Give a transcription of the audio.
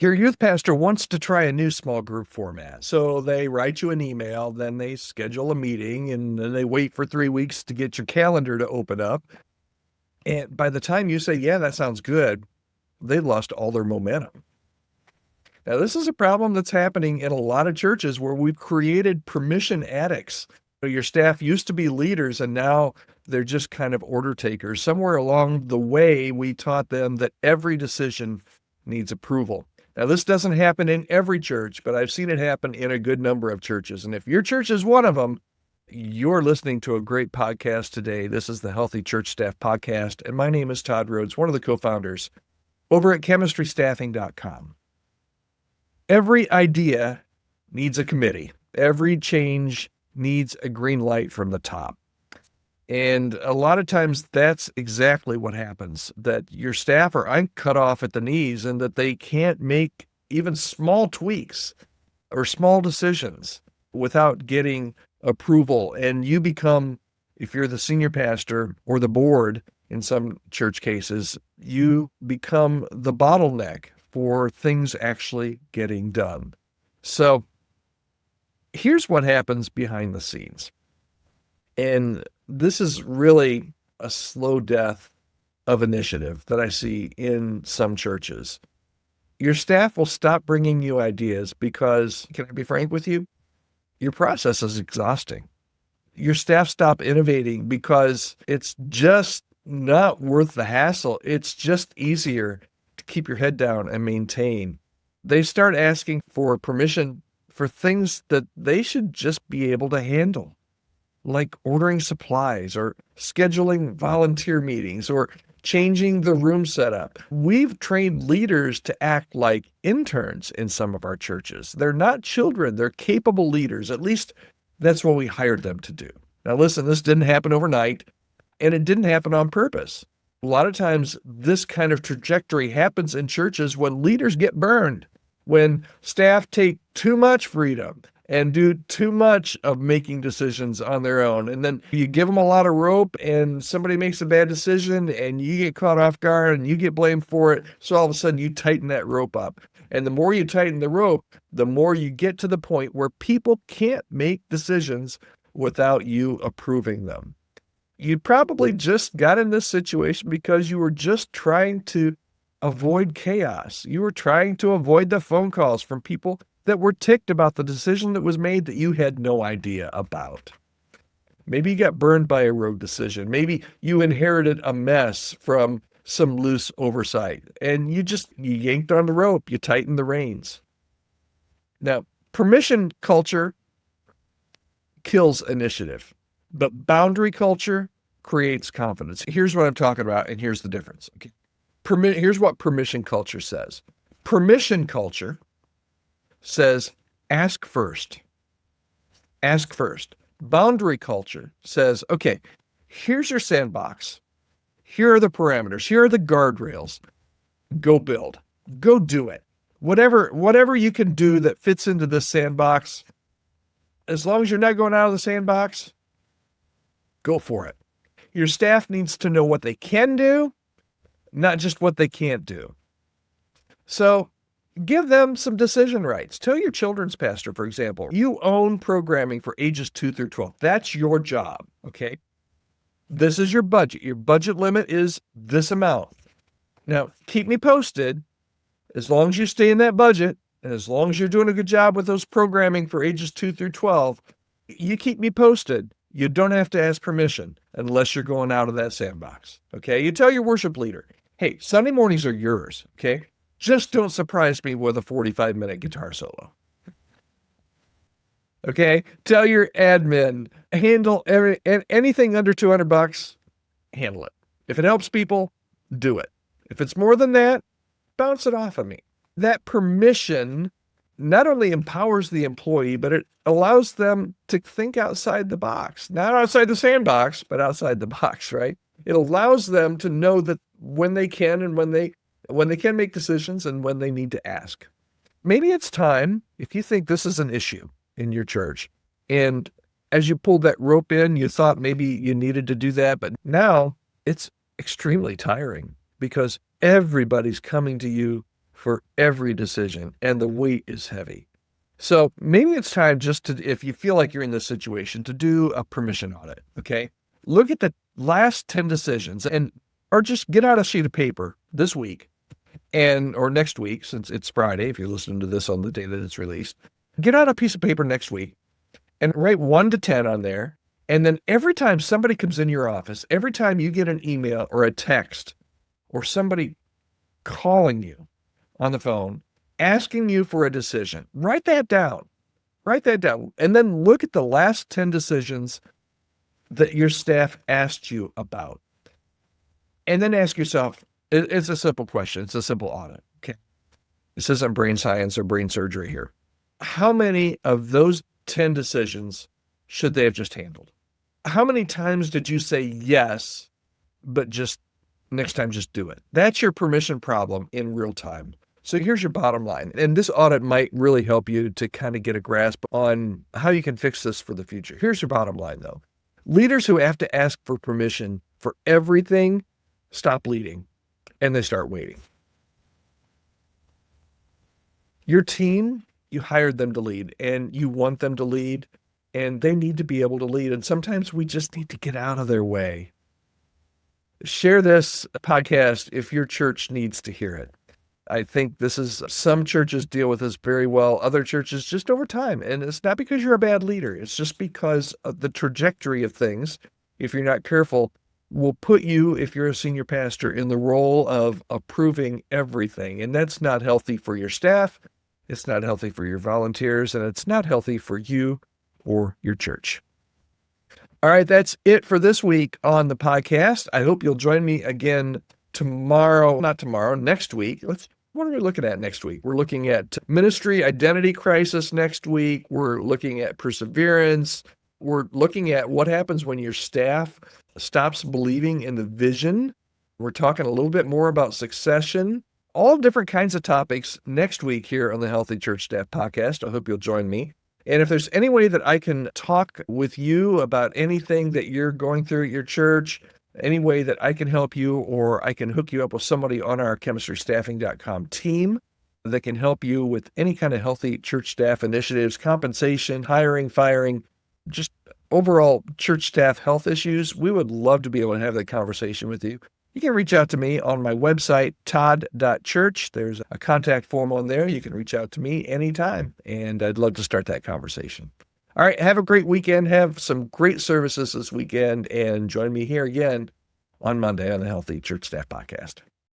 Your youth pastor wants to try a new small group format. So they write you an email, then they schedule a meeting, and then they wait for 3 weeks to get your calendar to open up. And by the time you say, yeah, that sounds good, they lost all their momentum. Now, this is a problem that's happening in a lot of churches where we've created permission addicts. Your staff used to be leaders, and now they're just kind of order takers. Somewhere along the way, we taught them that every decision needs approval. Now, this doesn't happen in every church, but I've seen it happen in a good number of churches. And if your church is one of them, you're listening to a great podcast today. This is the Healthy Church Staff Podcast, and my name is Todd Rhodes, one of the co-founders over at chemistrystaffing.com. Every idea needs a committee. Every change needs a green light from the top. And a lot of times that's exactly what happens, that your staff are cut off at the knees and that they can't make even small tweaks or small decisions without getting approval. And you become, if you're the senior pastor or the board in some church cases, you become the bottleneck for things actually getting done. So here's what happens behind the scenes. And this is really a slow death of initiative that I see in some churches. Your staff will stop bringing you ideas because, can I be frank with you? Your process is exhausting. Your staff stop innovating because it's just not worth the hassle. It's just easier to keep your head down and maintain. They start asking for permission for things that they should just be able to handle, like ordering supplies or scheduling volunteer meetings or changing the room setup. We've trained leaders to act like interns in some of our churches. They're not children. They're capable leaders. At least that's what we hired them to do. Now, listen, this didn't happen overnight, and it didn't happen on purpose. A lot of times, this kind of trajectory happens in churches when leaders get burned, when staff take too much freedom and do too much of making decisions on their own. And then you give them a lot of rope and somebody makes a bad decision and you get caught off guard and you get blamed for it. So all of a sudden you tighten that rope up. And the more you tighten the rope, the more you get to the point where people can't make decisions without you approving them. You probably just got in this situation because you were just trying to avoid chaos. You were trying to avoid the phone calls from people that were ticked about the decision that was made that you had no idea about. Maybe you got burned by a rogue decision. Maybe you inherited a mess from some loose oversight and you yanked on the rope, you tightened the reins. Now, permission culture kills initiative, but boundary culture creates confidence. Here's what I'm talking about, and here's the difference. Okay. Here's what permission culture says. Permission culture says, ask first. Ask first. Boundary culture says, okay, here's your sandbox. Here are the parameters. Here are the guardrails. Go build. Go do it. Whatever you can do that fits into this sandbox, as long as you're not going out of the sandbox, go for it. Your staff needs to know what they can do, not just what they can't do. So give them some decision rights. Tell your children's pastor, for example, you own programming for ages 2 through 12. That's your job, okay? This is your budget. Your budget limit is this amount. Now, keep me posted. As long as you stay in that budget, and as long as you're doing a good job with those programming for ages 2 through 12, you keep me posted. You don't have to ask permission unless you're going out of that sandbox, okay? You tell your worship leader, hey, Sunday mornings are yours, okay? Just don't surprise me with a 45-minute guitar solo. Okay? Tell your admin, handle anything under $200, handle it. If it helps people, do it. If it's more than that, bounce it off of me. That permission not only empowers the employee, but it allows them to think outside the box. Not outside the sandbox, but outside the box, right? It allows them to know that when they can and when they can make decisions and when they need to ask. Maybe it's time, if you think this is an issue in your church, and as you pulled that rope in, you thought maybe you needed to do that, but now it's extremely tiring because everybody's coming to you for every decision, and the weight is heavy. So maybe it's time just to, if you feel like you're in this situation, to do a permission audit, okay? Look at the last 10 decisions or just get out a sheet of paper this week or next week, since it's Friday, if you're listening to this on the day that it's released. Get out a piece of paper next week and write 1 to 10 on there. And then every time somebody comes in your office, every time you get an email or a text or somebody calling you on the phone, asking you for a decision, write that down. Write that down. And then look at the last 10 decisions that your staff asked you about. And then ask yourself, it's a simple question. It's a simple audit. Okay. This isn't brain science or brain surgery here. How many of those 10 decisions should they have just handled? How many times did you say yes, but just next time, just do it? That's your permission problem in real time. So here's your bottom line. And this audit might really help you to kind of get a grasp on how you can fix this for the future. Here's your bottom line, though. Leaders who have to ask for permission for everything stop leading and they start waiting. Your team, you hired them to lead and you want them to lead and they need to be able to lead. And sometimes we just need to get out of their way. Share this podcast if your church needs to hear it. I think some churches deal with this very well. Other churches just over time. And it's not because you're a bad leader. It's just because of the trajectory of things, if you're not careful, will put you, if you're a senior pastor, in the role of approving everything. And that's not healthy for your staff. It's not healthy for your volunteers. And it's not healthy for you or your church. All right, that's it for this week on the podcast. I hope you'll join me again next week. What are we looking at next week? We're looking at ministry identity crisis next week. We're looking at perseverance. We're looking at what happens when your staff stops believing in the vision. We're talking a little bit more about succession, all different kinds of topics next week here on the Healthy Church Staff Podcast. I hope you'll join me. And if there's any way that I can talk with you about anything that you're going through at your church, any way that I can help you, or I can hook you up with somebody on our chemistrystaffing.com team that can help you with any kind of healthy church staff initiatives, compensation, hiring, firing, just overall church staff health issues, we would love to be able to have that conversation with you. You can reach out to me on my website, todd.church. There's a contact form on there. You can reach out to me anytime, and I'd love to start that conversation. All right, have a great weekend. Have some great services this weekend, and join me here again on Monday on the Healthy Church Staff Podcast.